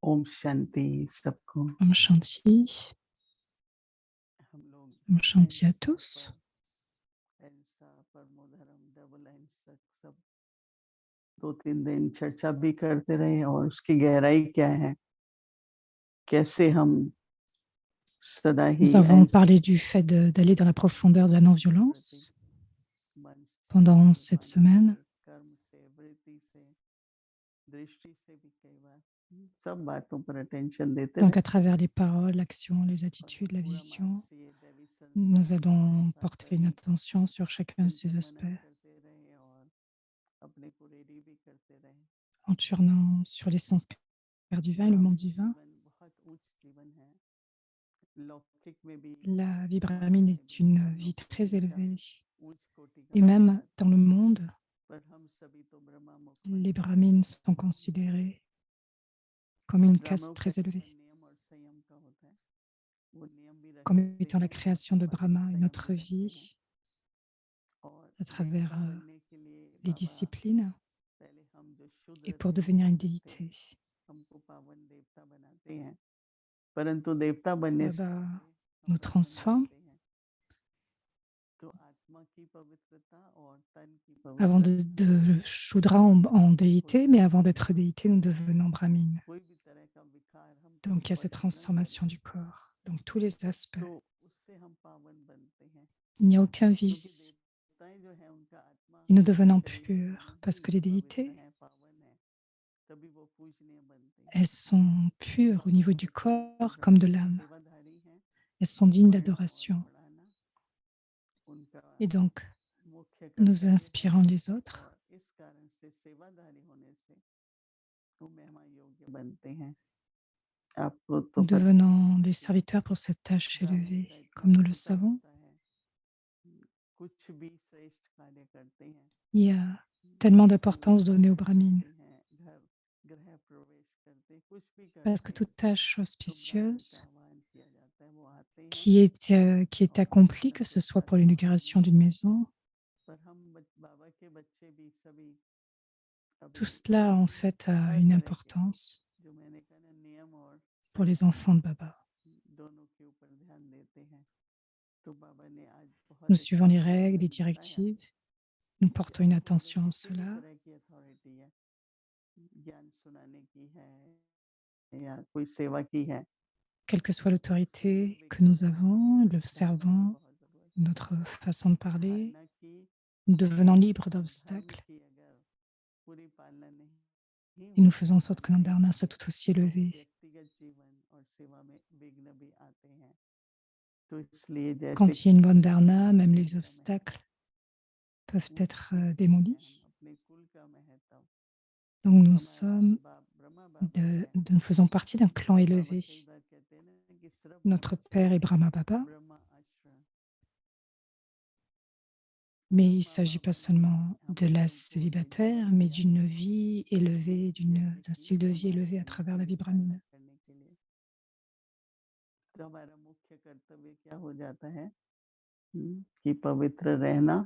ओम शांति सबको। Om Shanti. हम लोग Om Shanti à अहिंसा tous. पर अहिंसा परमो धर्म डबल अहिंसक सब 2-3 दिन चर्चा भी करते रहे और उसकी गहराई क्या है? कैसे हम सदा ही Nous avons अहिंसा parlé du fait d'aller dans la profondeur de la प्रति non-violence मन से, pendant cette वाणी semaine. से, कर्म से, वृत्ति से, दृष्टि से भी कई बार सब बातों पर अटेंशन देते Donc, रहे à travers les paroles, l'action, les और attitudes, हम la पूरा मास vision, ये दैवी nous संस्कार दैवी allons संसार porter une पर attention sur chacun de ces चिंतन aspects मनन करते रहे और अपने को रेडी भी करते रहे। en tournant sur l'essence divin et le monde ब्राह्मण divin. जीवन बहुत उच्च जीवन है, लौकिक में भी La समाज vibramine में est भी une हम लोग vie très हमेशा élevée. उच्च कोटि का Et माना même जाता dans le है, monde, पर हम सभी तो ब्रह्मा मुख les वंशी brahmines sont considérés comme une caste ब्राह्मणों का très जीवन élevée, नियम और संयम का होता है, वो नियम भी comme रखते étant la हैं और création de साथ में Brahma et संयम notre भी रखते हैं vie और à travers देवता बनने के लिए les बाबा disciplines. पहले हम जो Et शूद्र pour थे devenir une पतित थे déité, हमको पावन देवता बनाते हैं, परंतु देवता बनने से Baba पहले हम nous ब्राह्मण transforme. बनते हैं। तो आत्मा की पवित्रता और तन की Avant पवित्रता de Shudra en हो déité, mais जाती avant है। d'être déité, nous devenons brahmine. कोई भी तरह का विकार हम Donc il y a किसी cette वर्ण में न transformation करें du corps, donc tous les aspects. तो उससे हम पावन बनते हैं, Il n'y a aucun क्योंकि vice. देवताएं जो है उनका आत्मा Et nous और devenons शरीर purs दोनों parce ही que les पवित्र déités, हैं, पावन हैं, तभी वो पूजनीय बनते हैं। elles sont pures au बाबा niveau du कहते हैं कि corps comme de ब्राह्मण l'âme. सेवाधारी हैं, Elles sont dignes वर्ण और d'adoration. बढ़ाना उनका Et donc, मुख्य nous कर्तव्य है inspirons les autres. और इस कारण से सेवाधारी होने से वो महिमा योग्य बनते हैं। आपको तो Nous पता devenons des serviteurs pour cette tâche ब्राह्मण élevée, का इतना comme nous le महत्व savons. होता है, कुछ भी श्रेष्ठ कार्य करते हैं, Il y a tellement Puja d'importance donnée aux पाठ brahmines करते हैं, घर गृह प्रवेश करते हैं, कुछ भी parce que करते हैं toute tâche तो ब्राह्मण का auspicieuse आह्वान किया जाता है, वो आते हैं qui est और accomplie, que ce soit संस्कार pour करते l'inauguration हैं। d'une maison, पर हम बाबा के बच्चे भी सभी अभी tout cela en fait a हर une तरह के importance जो मैंने कहा ना नियम और pour les संयम enfants de Baba. दोनों के ऊपर ध्यान देते हैं। तो बाबा ने आज Nous बहुत suivons अच्छी les चीज règles, les हमें बताया directives, nous कि portons une आपको अगर attention à किसी भी cela. तरह की अथॉरिटी है, ज्ञान सुनाने की है या कोई सेवा की है, Quelle que soit उसमें l'autorité que निर्विकार nous avons, le रहने की servant, बहुत जरूरत है। notre façon de parler, धारणा की nous devenons libres और धर्म d'obstacles की अगर पूरी पालना नहीं et nous होती faisons en है sorte que notre हमारी, dharma soit tout aussi तो élevé. व्यक्तिगत जीवन और सेवा में विघ्न भी आते हैं। तो इसलिए जैसे Quand il y a une bonne कि dharma, même les का महत्व, obstacles peuvent उच्च être कोटि के हैं हम, démolis. अपने कुल का महत्व, Donc हमारा ब्रह्मा बाबा है। nous faisons partie d'un clan बाबा élevé. कई बार कहते हैं ना कि सिर्फ Notre père est ब्रह्मचारी Brahma Baba, ब्रह्मा आश्रम, mais il ne Brahma s'agit pas बाबा नहीं है, seulement हम de la उनको एक célibataire, mais यज्ञ d'une vie élevée, यज्ञ d'un की style de vie समाज élevé à में travers la पूरी vie पालना brahmine. करने के लिए। तो हमारा मुख्य कर्तव्य क्या हो जाता है कि पवित्र रहना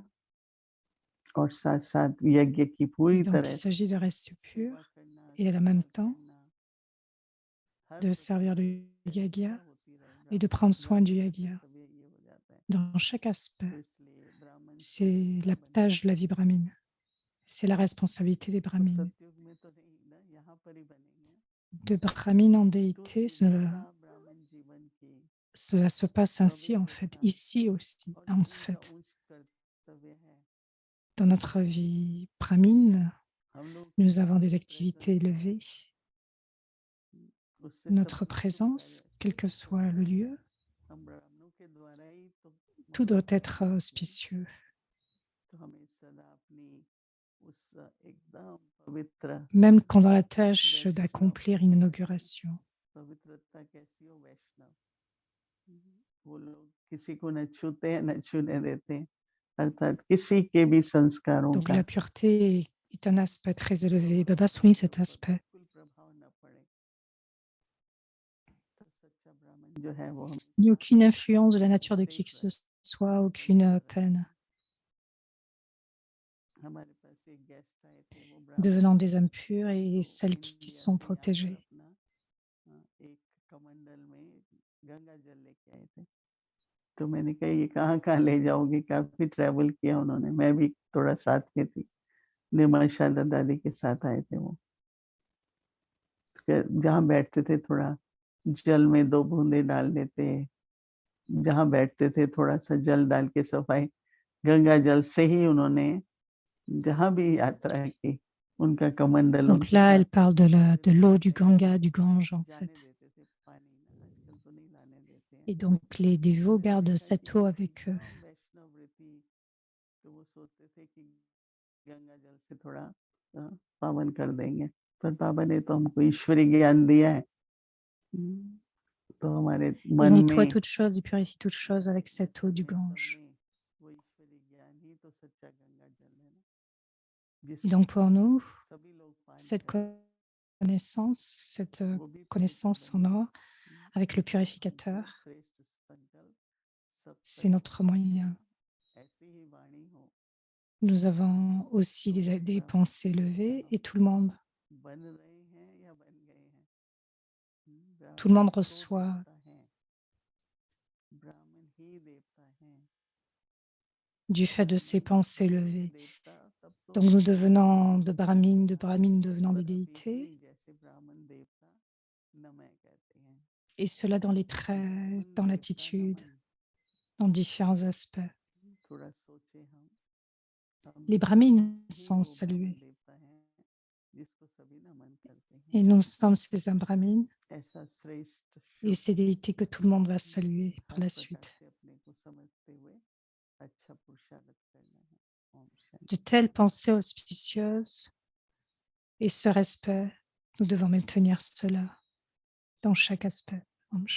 और साथ साथ यज्ञ की Et पूरी donc, il तरह s'agit de से rester सेवा pur करना, et en même देखभाल temps करना, हर de प्रकार servir से le सेवा yagya होती रहे। et de prendre soin ब्राह्मण du का yagya कर्तव्य ये हो जाता है। dans chaque तो aspect. इसलिए ब्राह्मण C'est शोधिता la बनने tâche de la के vie लिए brahmine. C'est la responsabilité des तो brahmines. सतयुग में तो नहीं ना, यहाँ पर ही बनेंगे। De brahmine en तो déité, शुद्धता ब्राह्मण जीवन की cela se passe ainsi en fait, पवित्रता ici aussi, और en जीवन का fait. उच्च कर्तव्य है। Dans notre vie brahmine, हम लोग nous avons des की activités प्रेजेंस है, élevées. उससे सब Notre कुछ शुभ कार्य présence, quel que सिद्ध soit होता le है। lieu, हम ब्राह्मणों के द्वारा ही तो tout doit मनोरथ être पूर्ण होते हैं। auspicieux. तो हमें सदा अपनी उस एकदम पवित्र, Même quand dans la tâche वैष्णव d'accomplir une inauguration, पवित्रता कैसी हो, वैष्णव वो लोग किसी को न छूते हैं न छूने देते हैं, अर्थात किसी के भी संस्कारों donc का la pureté est un aspect très élevé. प्रभाव Baba souligne उनके cet ऊपर aspect. बिल्कुल प्रभाव न पड़े। तो सच्चा ब्राह्मण जो है वो Il n'y a हमेशा aucune influence de la nature de qui safe que ce रहे, soit, aucune पवित्र रहे। peine. हमारे पास एक गेस्ट आए थे, वो ब्राह्मण Devenant थे, des âmes pures तो et celles qui India sont से यहाँ पर protégées. अपना कमंडल में गंगा जल लेके आए थे। तो मैंने कहा ये कहाँ-कहाँ ले जाओगे? काफ़ी ट्रैवल किया उन्होंने, मैं भी थोड़ा साथ में थी। निमाशा दादी के साथ आए थे वो। जहाँ बैठते थे थोड़ा जल में 2 बूंदे डाल देते, जहाँ बैठते थे थोड़ा-सा जल डाल के सफाई गंगा जल से ही उन्होंने जहाँ भी यात्रा की, उनका कमंडल Donc उनके là, साथ elle parle de l'eau du Ganga, du Gange en जाने fait. देते थे पानी में, आजकल तो नहीं लाने देते हैं। Et donc les dévots मैंने gardent देखा cette eau कि avec eux. हाँ, वैष्णववृत्ति तो वो सोचते थे कि गंगा जल से थोड़ा पावन कर देंगे, पर बाबा ने तो हमको ईश्वरी ज्ञान दिया है। हुँ, तो हमारे Il मन nettoie में toutes choses, il purifie toutes choses avec cette eau du सब Gange. में वो ईश्वरी ज्ञान ही तो सच्चा गंगा जल है ना, Et जिसको donc pour nous, सभी लोग पान cette करें, connaissance, cette वो भी पवित्र connaissance en बने। or avec le हमको purificateur, श्रेष्ठ संकल्प सब c'est सही notre moyen. ऐसी ही वाणी हो Nous avons aussi तो des सब pensées élevées et tout le monde, बन रहे हैं या बन गए हैं। tout le ब्राह्मण monde तो reçoit देवता हैं, ब्राह्मण ही देवता हैं। du fait de ces ब्राह्मण pensées तब हुए élevées. देवता, तब तो Donc nous devenons de brahmines devenant पर des अभी भी déités, जैसे ब्राह्मण देवता नमः कहते हैं, et cela dans les traits, ब्राह्मण dans देवता l'attitude, नमन। dans différents aspects. थोड़ा सोचे हम Les ब्राह्मण brahmines ही sont वो ब्राह्मण salués देवता हैं जिसको सभी नमन करते हैं। et nous sommes ces brahmines ऐसा श्रेष्ठ et शुद्ध ces déités que tout le monde va saluer par हर la प्रकार suite. से अपने को समझते हुए अच्छा पुरुषार्थ करना है। ओम De शांति। telles pensées auspicieuses et ce respect, nous devons maintenir cela dans chaque aspect. Om Shanti.